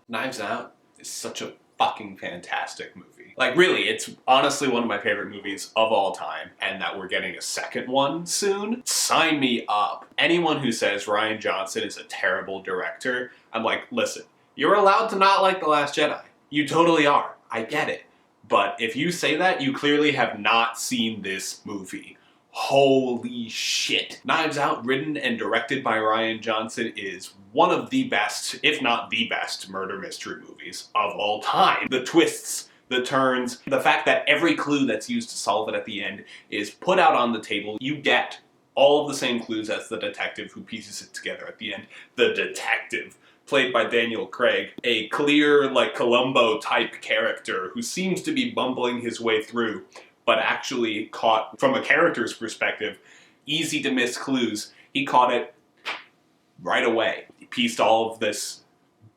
Knives Out is such a fucking fantastic movie. Like, really, it's honestly one of my favorite movies of all time, and that we're getting a second one soon. Sign me up. Anyone who says Rian Johnson is a terrible director, I'm like, listen, you're allowed to not like The Last Jedi. You totally are. I get it. But if you say that, you clearly have not seen this movie. Holy shit. Knives Out, written and directed by Rian Johnson, is one of the best, if not the best, murder mystery movies of all time. The twists, the turns, the fact that every clue that's used to solve it at the end is put out on the table. You get all of the same clues as the detective who pieces it together at the end. The detective, played by Daniel Craig, a clear, like, Columbo-type character who seems to be bumbling his way through, but actually caught, from a character's perspective, easy to miss clues. He caught it right away. He pieced all of this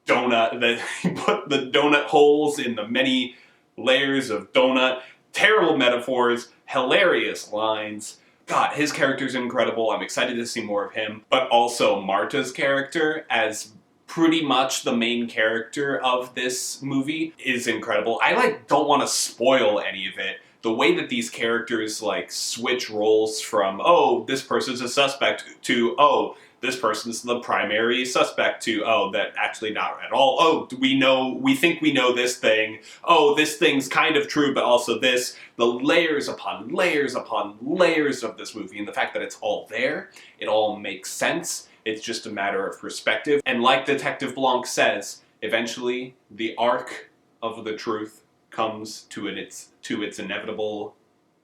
donut, he put the donut holes in the many layers of donut. Terrible metaphors, hilarious lines. God, his character's incredible. I'm excited to see more of him. But also Marta's character, as pretty much the main character of this movie, is incredible. I don't want to spoil any of it. The way that these characters switch roles from, oh, this person's a suspect, to, oh, this person's the primary suspect, to, oh, that actually not at all. Oh, we think we know this thing. Oh, this thing's kind of true, but also this. The layers upon layers upon layers of this movie, and the fact that it's all there, it all makes sense. It's just a matter of perspective. And like Detective Blanc says, eventually the arc of the truth comes to its inevitable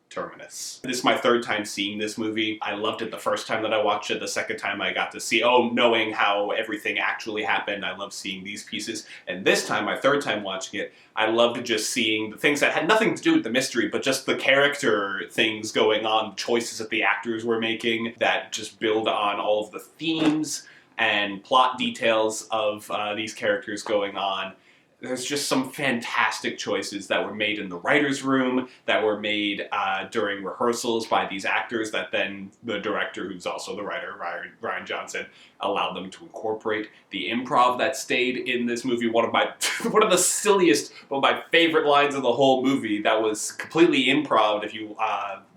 terminus. This is my third time seeing this movie. I loved it the first time that I watched it. The second time I got to see, knowing how everything actually happened. I love seeing these pieces. And this time, my third time watching it, I loved just seeing the things that had nothing to do with the mystery, but just the character things going on, choices that the actors were making that just build on all of the themes and plot details of these characters going on. There's just some fantastic choices that were made in the writer's room, that were made during rehearsals by these actors, that then the director, who's also the writer, Rian Johnson, allowed them to incorporate. The improv that stayed in this movie, one of the silliest, but my favorite lines of the whole movie, that was completely improv. If you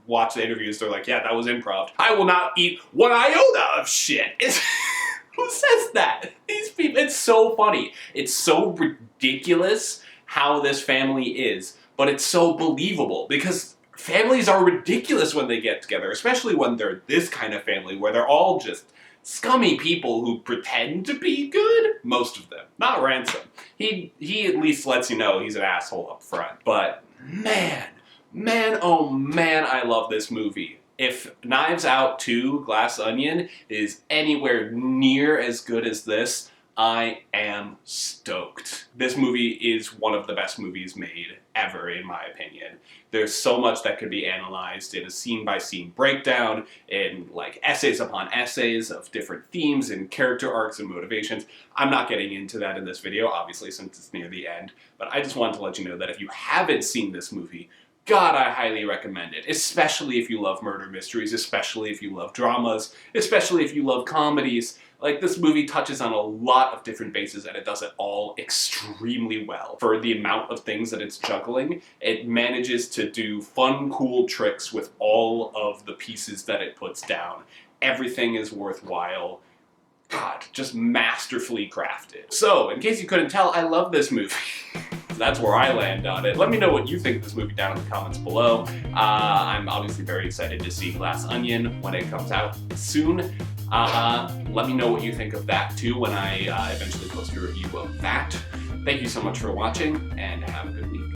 watch the interviews, they're like, yeah, that was improv. I will not eat one iota of shit. Who says that? These people, it's so funny. It's so ridiculous how this family is, but it's so believable because families are ridiculous when they get together, especially when they're this kind of family where they're all just scummy people who pretend to be good. Most of them. Not Ransom. He at least lets you know he's an asshole up front. But man, oh man, I love this movie. If Knives Out 2 Glass Onion is anywhere near as good as this, I am stoked. This movie is one of the best movies made ever, in my opinion. There's so much that could be analyzed in a scene-by-scene breakdown, in essays upon essays of different themes and character arcs and motivations. I'm not getting into that in this video, obviously, since it's near the end, but I just wanted to let you know that if you haven't seen this movie, God, I highly recommend it, especially if you love murder mysteries, especially if you love dramas, especially if you love comedies. This movie touches on a lot of different bases, and it does it all extremely well. For the amount of things that it's juggling, it manages to do fun, cool tricks with all of the pieces that it puts down. Everything is worthwhile. God, just masterfully crafted. So, in case you couldn't tell, I love this movie. That's where I land on it. Let me know what you think of this movie down in the comments below. I'm obviously very excited to see Glass Onion when it comes out soon. Let me know what you think of that too when I eventually post a review of that. Thank you so much for watching, and have a good week.